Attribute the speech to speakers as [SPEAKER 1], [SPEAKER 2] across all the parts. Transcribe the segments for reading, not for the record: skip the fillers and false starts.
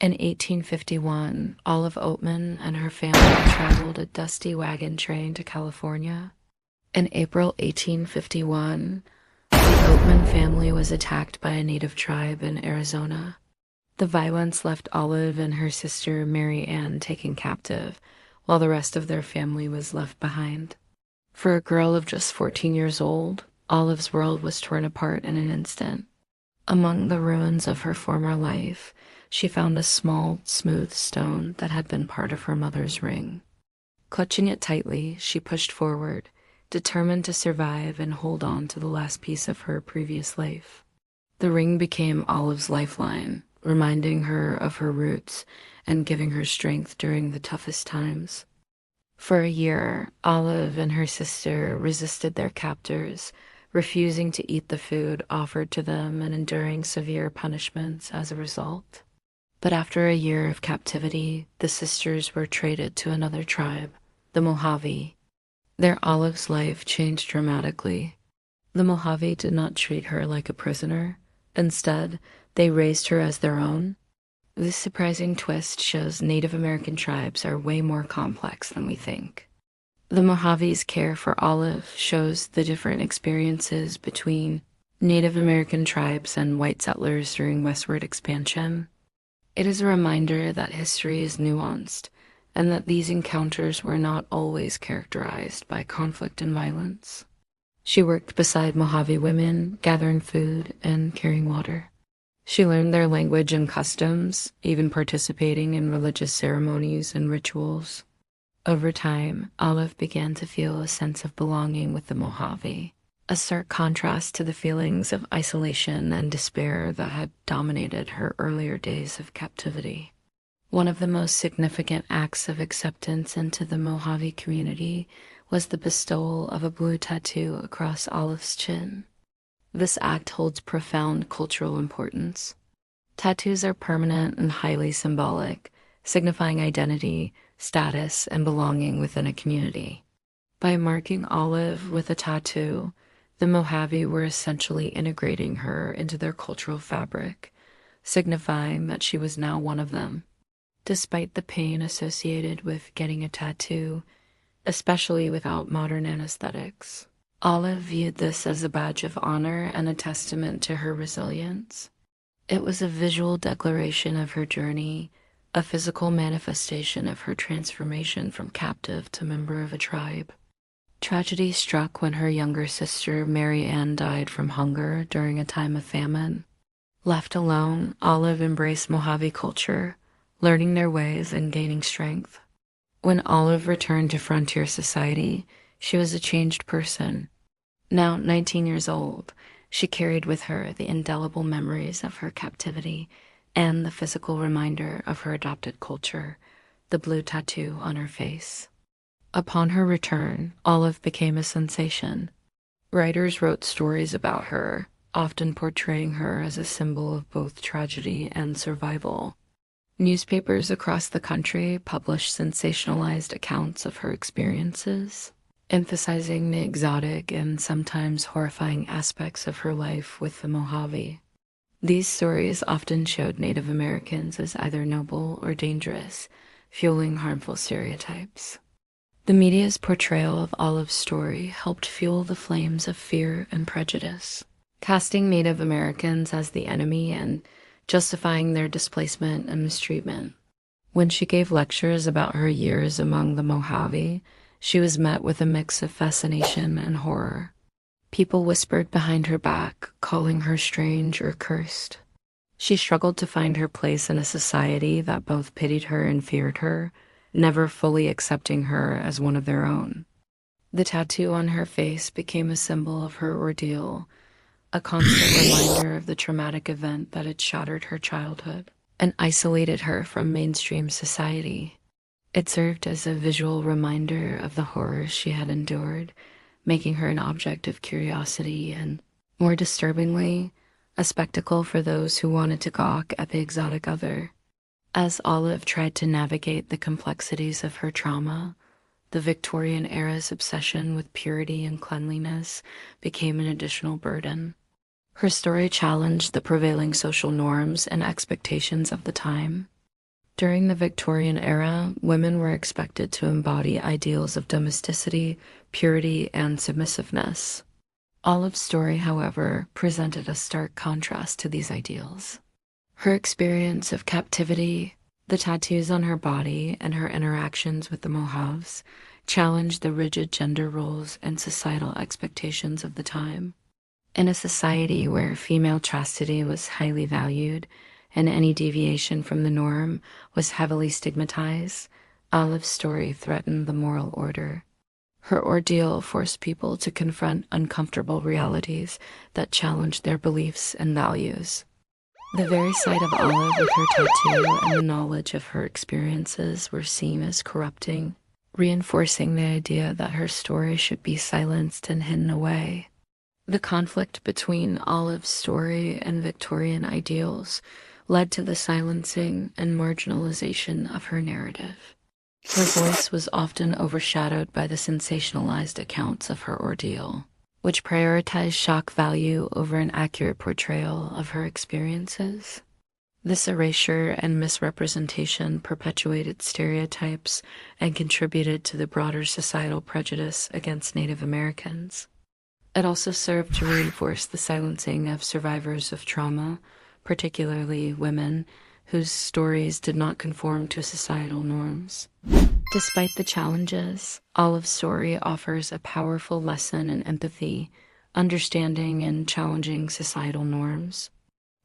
[SPEAKER 1] In 1851, Olive Oatman and her family traveled a dusty wagon train to California. In April 1851, the Oatman family was attacked by a native tribe in Arizona. The violence left Olive and her sister Mary Ann taken captive, while the rest of their family was left behind. For a girl of just 14 years old, Olive's world was torn apart in an instant. Among the ruins of her former life, she found a small, smooth stone that had been part of her mother's ring. Clutching it tightly, she pushed forward, determined to survive and hold on to the last piece of her previous life. The ring became Olive's lifeline, reminding her of her roots and giving her strength during the toughest times. For a year, Olive and her sister resisted their captors, refusing to eat the food offered to them and enduring severe punishments as a result. But after a year of captivity, the sisters were traded to another tribe, the Mohave. Their Olive's life changed dramatically. The Mohave did not treat her like a prisoner. Instead, they raised her as their own. This surprising twist shows Native American tribes are way more complex than we think. The Mojave's care for Olive shows the different experiences between Native American tribes and white settlers during westward expansion. It is a reminder that history is nuanced and that these encounters were not always characterized by conflict and violence. She worked beside Mojave women, gathering food and carrying water. She learned their language and customs, even participating in religious ceremonies and rituals. Over time, Olive began to feel a sense of belonging with the Mojave, a stark contrast to the feelings of isolation and despair that had dominated her earlier days of captivity. One of the most significant acts of acceptance into the Mojave community was the bestowal of a blue tattoo across Olive's chin. This act holds profound cultural importance. Tattoos are permanent and highly symbolic, signifying identity, status, and belonging within a community. By marking Olive with a tattoo, the Mojave were essentially integrating her into their cultural fabric, signifying that she was now one of them. Despite the pain associated with getting a tattoo, especially without modern anesthetics, Olive viewed this as a badge of honor and a testament to her resilience. It was a visual declaration of her journey, a physical manifestation of her transformation from captive to member of a tribe. Tragedy struck when her younger sister Mary Ann died from hunger during a time of famine. Left alone, Olive embraced Mojave culture, learning their ways and gaining strength. When Olive returned to frontier society, she was a changed person. Now 19 years old, she carried with her the indelible memories of her captivity and the physical reminder of her adopted culture, the blue tattoo on her face. Upon her return, Olive became a sensation. Writers wrote stories about her, often portraying her as a symbol of both tragedy and survival. Newspapers across the country published sensationalized accounts of her experiences, emphasizing the exotic and sometimes horrifying aspects of her life with the Mojave. These stories often showed Native Americans as either noble or dangerous, fueling harmful stereotypes. The media's portrayal of Olive's story helped fuel the flames of fear and prejudice, casting Native Americans as the enemy and justifying their displacement and mistreatment. When she gave lectures about her years among the Mojave, she was met with a mix of fascination and horror. People whispered behind her back, calling her strange or cursed. She struggled to find her place in a society that both pitied her and feared her, never fully accepting her as one of their own. The tattoo on her face became a symbol of her ordeal, a constant reminder of the traumatic event that had shattered her childhood and isolated her from mainstream society. It served as a visual reminder of the horrors she had endured, making her an object of curiosity and, more disturbingly, a spectacle for those who wanted to gawk at the exotic other. As Olive tried to navigate the complexities of her trauma, the Victorian era's obsession with purity and cleanliness became an additional burden. Her story challenged the prevailing social norms and expectations of the time. During the Victorian era, women were expected to embody ideals of domesticity, purity, and submissiveness. Olive's story, however, presented a stark contrast to these ideals. Her experience of captivity, the tattoos on her body, and her interactions with the Mohaves challenged the rigid gender roles and societal expectations of the time. In a society where female chastity was highly valued and any deviation from the norm was heavily stigmatized, Olive's story threatened the moral order. Her ordeal forced people to confront uncomfortable realities that challenged their beliefs and values. The very sight of Olive with her tattoo and the knowledge of her experiences were seen as corrupting, reinforcing the idea that her story should be silenced and hidden away. The conflict between Olive's story and Victorian ideals led to the silencing and marginalization of her narrative. Her voice was often overshadowed by the sensationalized accounts of her ordeal, which prioritized shock value over an accurate portrayal of her experiences. This erasure and misrepresentation perpetuated stereotypes and contributed to the broader societal prejudice against Native Americans. It also served to reinforce the silencing of survivors of trauma, particularly women, whose stories did not conform to societal norms. Despite the challenges, Olive's story offers a powerful lesson in empathy, understanding, and challenging societal norms.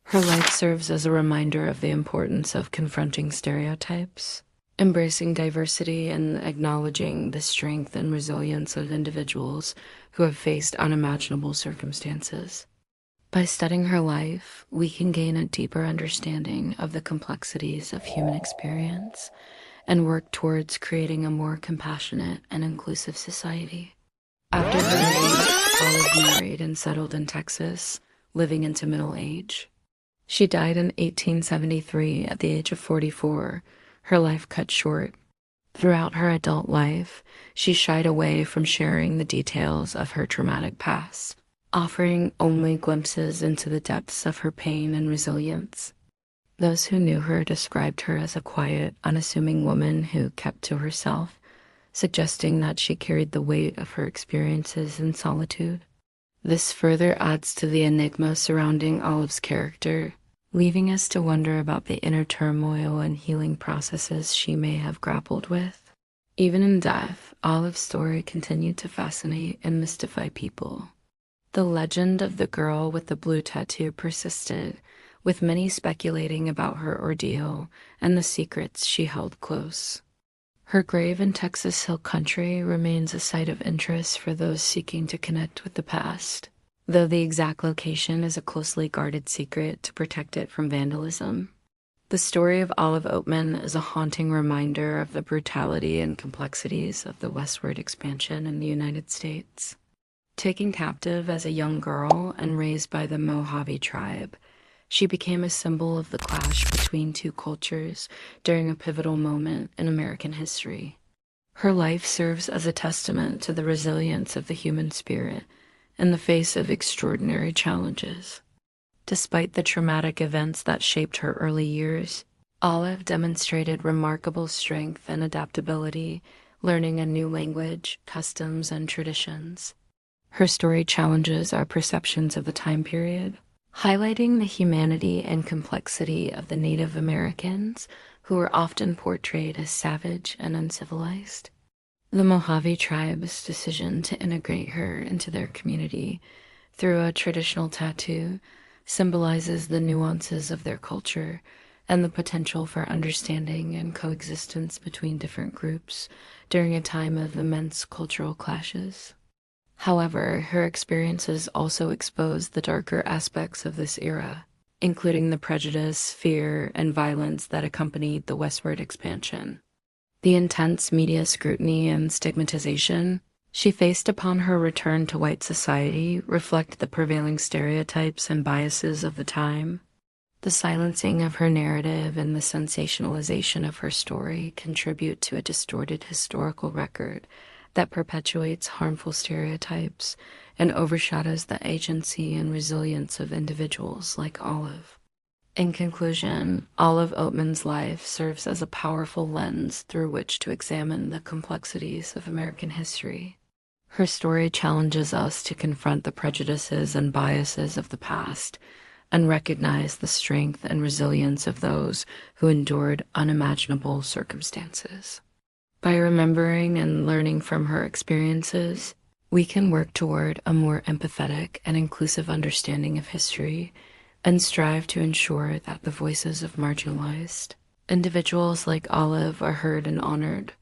[SPEAKER 1] Her life serves as a reminder of the importance of confronting stereotypes, embracing diversity, and acknowledging the strength and resilience of individuals who have faced unimaginable circumstances. By studying her life, we can gain a deeper understanding of the complexities of human experience and work towards creating a more compassionate and inclusive society. After her release, Olive married and settled in Texas, living into middle age. She died in 1873 at the age of 44, her life cut short. Throughout her adult life, she shied away from sharing the details of her traumatic past, offering only glimpses into the depths of her pain and resilience. Those who knew her described her as a quiet, unassuming woman who kept to herself, suggesting that she carried the weight of her experiences in solitude. This further adds to the enigma surrounding Olive's character, leaving us to wonder about the inner turmoil and healing processes she may have grappled with. Even in death, Olive's story continued to fascinate and mystify people. The legend of the girl with the blue tattoo persisted, with many speculating about her ordeal and the secrets she held close. Her grave in Texas Hill Country remains a site of interest for those seeking to connect with the past, though the exact location is a closely guarded secret to protect it from vandalism. The story of Olive Oatman is a haunting reminder of the brutality and complexities of the westward expansion in the United States. Taken captive as a young girl and raised by the Mohave tribe, she became a symbol of the clash between two cultures during a pivotal moment in American history. Her life serves as a testament to the resilience of the human spirit in the face of extraordinary challenges. Despite the traumatic events that shaped her early years, Olive demonstrated remarkable strength and adaptability, learning a new language, customs, and traditions. Her story challenges our perceptions of the time period, highlighting the humanity and complexity of the Native Americans, who were often portrayed as savage and uncivilized. The Mohave tribe's decision to integrate her into their community through a traditional tattoo symbolizes the nuances of their culture and the potential for understanding and coexistence between different groups during a time of immense cultural clashes. However, her experiences also expose the darker aspects of this era, including the prejudice, fear, and violence that accompanied the westward expansion. The intense media scrutiny and stigmatization she faced upon her return to white society reflect the prevailing stereotypes and biases of the time. The silencing of her narrative and the sensationalization of her story contribute to a distorted historical record that perpetuates harmful stereotypes and overshadows the agency and resilience of individuals like Olive. In conclusion, Olive Oatman's life serves as a powerful lens through which to examine the complexities of American history. Her story challenges us to confront the prejudices and biases of the past and recognize the strength and resilience of those who endured unimaginable circumstances. By remembering and learning from her experiences, we can work toward a more empathetic and inclusive understanding of history and strive to ensure that the voices of marginalized individuals like Olive are heard and honored.